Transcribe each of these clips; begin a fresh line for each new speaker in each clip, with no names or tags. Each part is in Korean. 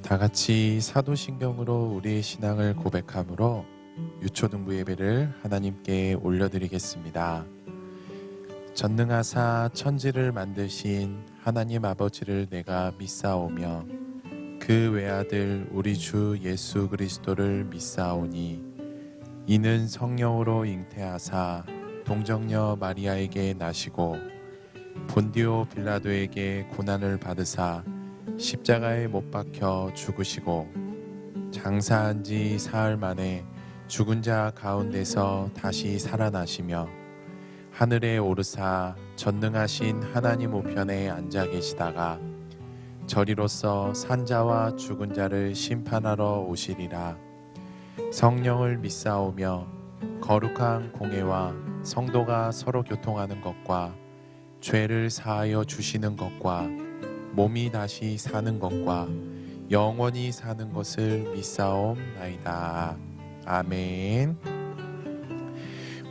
다 같이 사도신경으로 우리의 신앙을 고백함으로 유초등부 예배를 하나님께 올려드리겠습니다. 전능하사 천지를 만드신 하나님 아버지를 내가 믿사오며 그 외아들 우리 주 예수 그리스도를 믿사오니 이는 성령으로 잉태하사 동정녀 마리아에게 나시고 본디오 빌라도에게 고난을 받으사 십자가에 못 박혀 죽으시고 장사한 지 사흘 만에 죽은 자 가운데서 다시 살아나시며 하늘에 오르사 전능하신 하나님 우편에 앉아 계시다가 저리로서 산자와 죽은 자를 심판하러 오시리라. 성령을 믿사오며 거룩한 공회와 성도가 서로 교통하는 것과 죄를 사하여 주시는 것과 몸이 다시 사는 것과 영원히 사는 것을 믿사옵나이다. 아멘.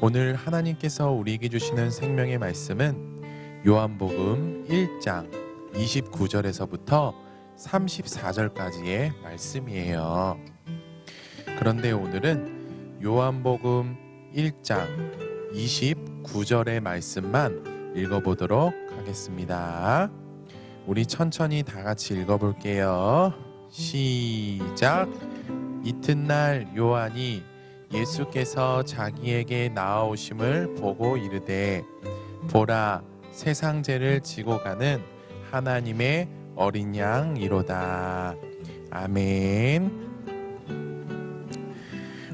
오늘 하나님께서 우리에게 주시는 생명의 말씀은 요한복음 1장 29절에서부터 34절까지의 말씀이에요. 그런데 오늘은 요한복음 1장 29절의 말씀만 읽어보도록 하겠습니다. 우리 천천히 다 같이 읽어볼게요. 시작. 이튿날 요한이 예수께서 자기에게 나아오심을 보고 이르되 보라 세상 죄를 지고 가는 하나님의 어린 양이로다. 아멘.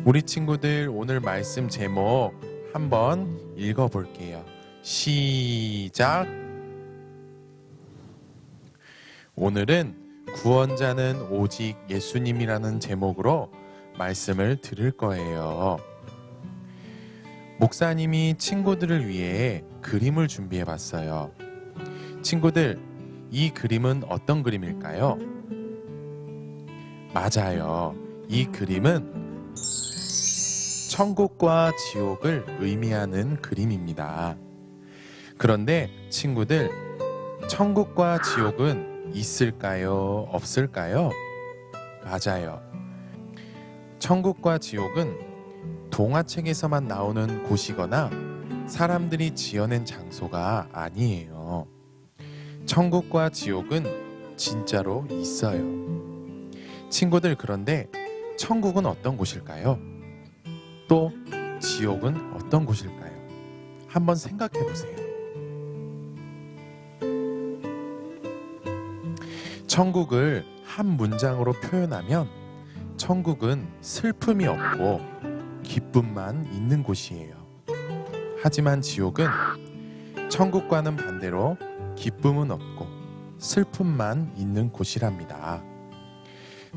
우리 친구들 오늘 말씀 제목 한번 읽어볼게요. 시작. 오늘은 구원자는 오직 예수님이라는 제목으로 말씀을 들을 거예요. 목사님이 친구들을 위해 그림을 준비해 봤어요. 친구들, 이 그림은 어떤 그림일까요? 맞아요. 이 그림은 천국과 지옥을 의미하는 그림입니다. 그런데 친구들, 천국과 지옥은 있을까요? 없을까요? 맞아요. 천국과 지옥은 동화책에서만 나오는 곳이거나 사람들이 지어낸 장소가 아니에요. 천국과 지옥은 진짜로 있어요. 친구들, 그런데 천국은 어떤 곳일까요? 또 지옥은 어떤 곳일까요? 한번 생각해 보세요. 천국을 한 문장으로 표현하면 천국은 슬픔이 없고 기쁨만 있는 곳이에요. 하지만 지옥은 천국과는 반대로 기쁨은 없고 슬픔만 있는 곳이랍니다.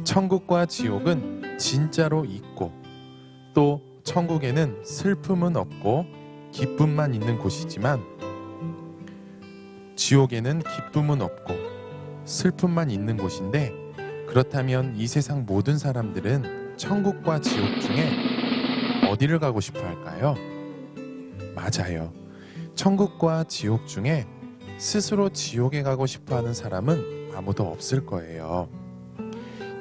천국과 지옥은 진짜로 있고 또 천국에는 슬픔은 없고 기쁨만 있는 곳이지만 지옥에는 기쁨은 없고 슬픔만 있는 곳인데, 그렇다면 이 세상 모든 사람들은 천국과 지옥 중에 어디를 가고 싶어 할까요? 맞아요. 천국과 지옥 중에 스스로 지옥에 가고 싶어 하는 사람은 아무도 없을 거예요.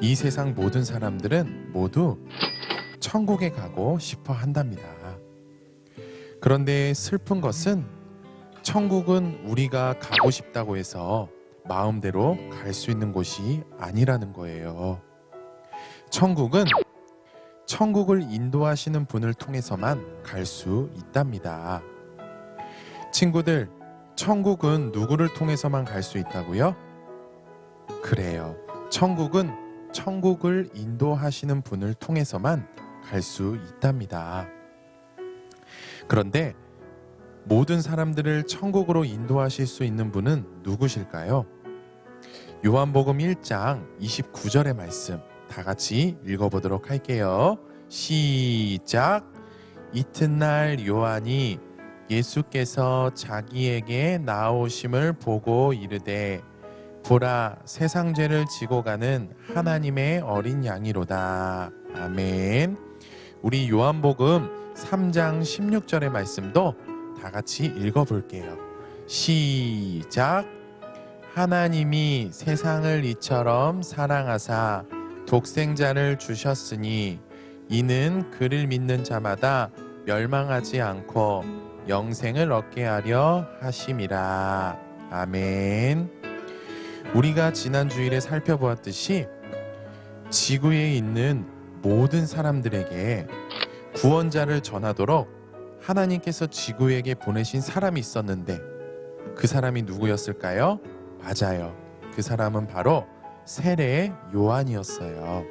이 세상 모든 사람들은 모두 천국에 가고 싶어 한답니다. 그런데 슬픈 것은 천국은 우리가 가고 싶다고 해서 마음대로 갈 수 있는 곳이 아니라는 거예요. 천국은 천국을 인도하시는 분을 통해서만 갈 수 있답니다. 친구들, 천국은 누구를 통해서만 갈 수 있다고요? 그래요. 천국은 천국을 인도하시는 분을 통해서만 갈 수 있답니다. 그런데 모든 사람들을 천국으로 인도하실 수 있는 분은 누구실까요? 요한복음 1장 29절의 말씀 다 같이 읽어보도록 할게요. 시작. 이튿날 요한이 예수께서 자기에게 나아오심을 보고 이르되 보라 세상 죄를 지고 가는 하나님의 어린 양이로다. 아멘. 우리 요한복음 3장 16절의 말씀도 다 같이 읽어볼게요. 시작. 하나님이 세상을 이처럼 사랑하사 독생자를 주셨으니 이는 그를 믿는 자마다 멸망하지 않고 영생을 얻게 하려 하심이라. 아멘. 우리가 지난 주일에 살펴보았듯이 지구에 있는 모든 사람들에게 구원자를 전하도록 하나님께서 지구에게 보내신 사람이 있었는데 그 사람이 누구였을까요? 맞아요. 그 사람은 바로 세례 요한이었어요.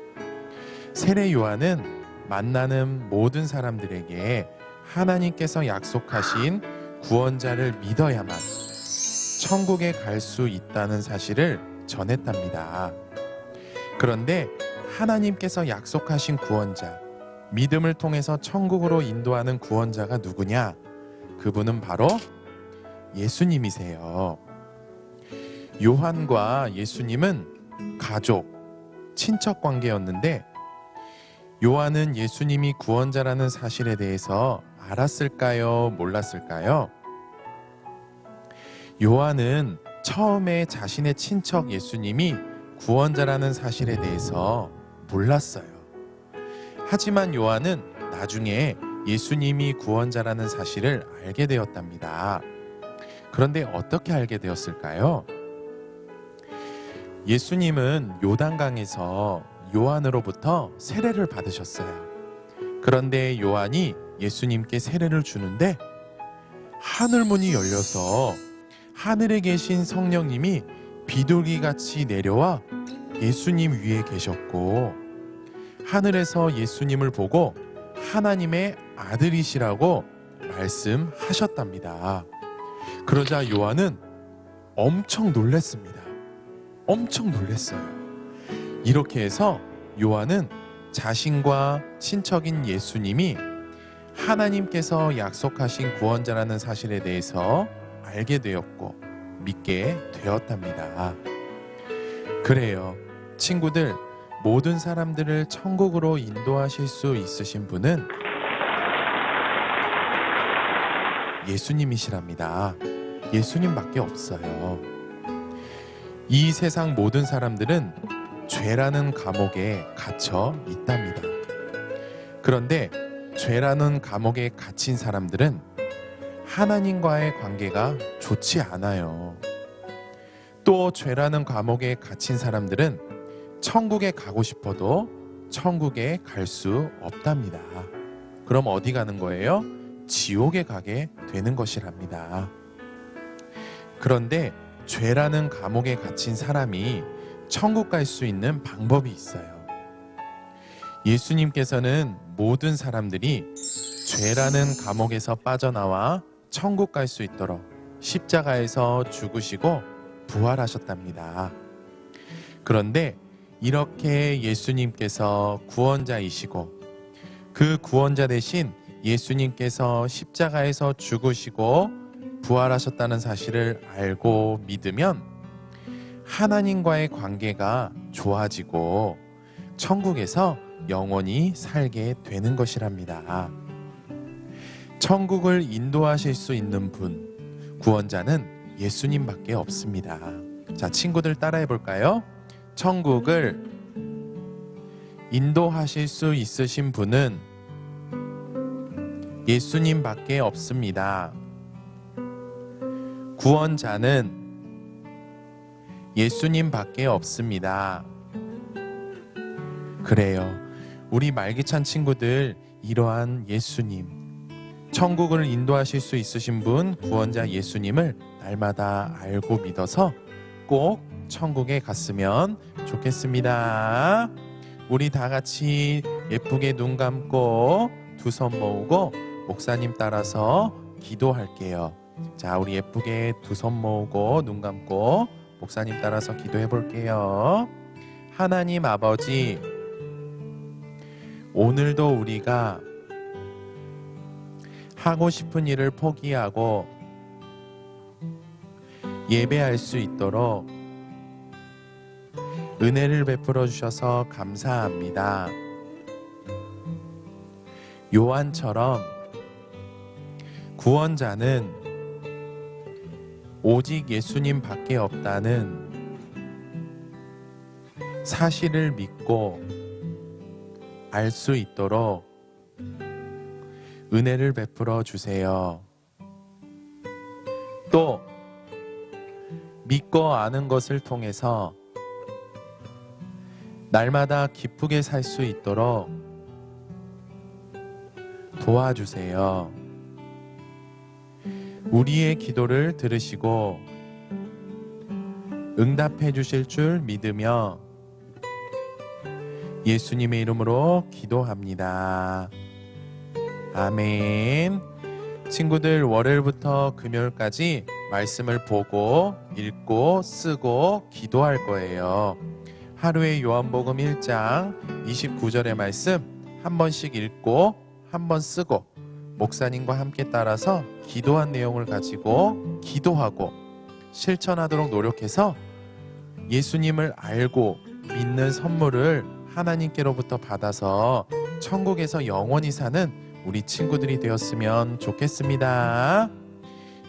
세례 요한은 만나는 모든 사람들에게 하나님께서 약속하신 구원자를 믿어야만 천국에 갈 수 있다는 사실을 전했답니다. 그런데 하나님께서 약속하신 구원자, 믿음을 통해서 천국으로 인도하는 구원자가 누구냐? 그분은 바로 예수님이세요. 요한과 예수님은 가족, 친척 관계였는데 요한은 예수님이 구원자라는 사실에 대해서 알았을까요? 몰랐을까요? 요한은 처음에 자신의 친척 예수님이 구원자라는 사실에 대해서 몰랐어요. 하지만 요한은 나중에 예수님이 구원자라는 사실을 알게 되었답니다. 그런데 어떻게 알게 되었을까요? 예수님은 요단강에서 요한으로부터 세례를 받으셨어요. 그런데 요한이 예수님께 세례를 주는데 하늘문이 열려서 하늘에 계신 성령님이 비둘기같이 내려와 예수님 위에 계셨고 하늘에서 예수님을 보고 하나님의 아들이시라고 말씀하셨답니다. 그러자 요한은 엄청 놀랐습니다. 엄청 놀랐어요. 이렇게 해서 요한은 자신과 친척인 예수님이 하나님께서 약속하신 구원자라는 사실에 대해서 알게 되었고 믿게 되었답니다. 그래요. 친구들, 모든 사람들을 천국으로 인도하실 수 있으신 분은 예수님이시랍니다. 예수님밖에 없어요. 이 세상 모든 사람들은 죄라는 감옥에 갇혀 있답니다. 그런데 죄라는 감옥에 갇힌 사람들은 하나님과의 관계가 좋지 않아요. 또 죄라는 감옥에 갇힌 사람들은 천국에 가고 싶어도 천국에 갈 수 없답니다. 그럼 어디 가는 거예요? 지옥에 가게 되는 것이랍니다. 그런데 죄라는 감옥에 갇힌 사람이 천국 갈 수 있는 방법이 있어요. 예수님께서는 모든 사람들이 죄라는 감옥에서 빠져나와 천국 갈 수 있도록 십자가에서 죽으시고 부활하셨답니다. 그런데 이렇게 예수님께서 구원자이시고 그 구원자 대신 예수님께서 십자가에서 죽으시고 부활하셨다는 사실을 알고 믿으면 하나님과의 관계가 좋아지고 천국에서 영원히 살게 되는 것이랍니다. 천국을 인도하실 수 있는 분, 구원자는 예수님밖에 없습니다. 자, 친구들 따라해 볼까요? 천국을 인도하실 수 있으신 분은 예수님밖에 없습니다. 구원자는 예수님밖에 없습니다. 그래요. 우리 말기찬 친구들, 이러한 예수님, 천국을 인도하실 수 있으신 분, 구원자 예수님을 날마다 알고 믿어서 꼭 천국에 갔으면 좋겠습니다. 우리 다 같이 예쁘게 눈 감고 두 손 모으고 목사님 따라서 기도할게요. 자, 우리 예쁘게 두 손 모으고 눈 감고 목사님 따라서 기도해 볼게요. 하나님 아버지, 오늘도 우리가 하고 싶은 일을 포기하고 예배할 수 있도록 은혜를 베풀어 주셔서 감사합니다. 요한처럼 구원자는 오직 예수님밖에 없다는 사실을 믿고 알 수 있도록 은혜를 베풀어 주세요. 또 믿고 아는 것을 통해서 날마다 기쁘게 살 수 있도록 도와주세요. 우리의 기도를 들으시고 응답해 주실 줄 믿으며 예수님의 이름으로 기도합니다. 아멘. 친구들, 월요일부터 금요일까지 말씀을 보고 읽고 쓰고 기도할 거예요. 하루에 요한복음 1장 29절의 말씀 한 번씩 읽고 한 번 쓰고 목사님과 함께 따라서 기도한 내용을 가지고 기도하고 실천하도록 노력해서 예수님을 알고 믿는 선물을 하나님께로부터 받아서 천국에서 영원히 사는 우리 친구들이 되었으면 좋겠습니다.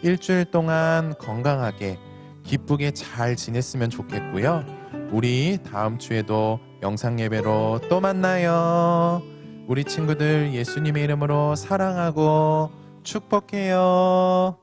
일주일 동안 건강하게 기쁘게 잘 지냈으면 좋겠고요. 우리 다음 주에도 영상 예배로 또 만나요. 우리 친구들 예수님의 이름으로 사랑하고 축복해요.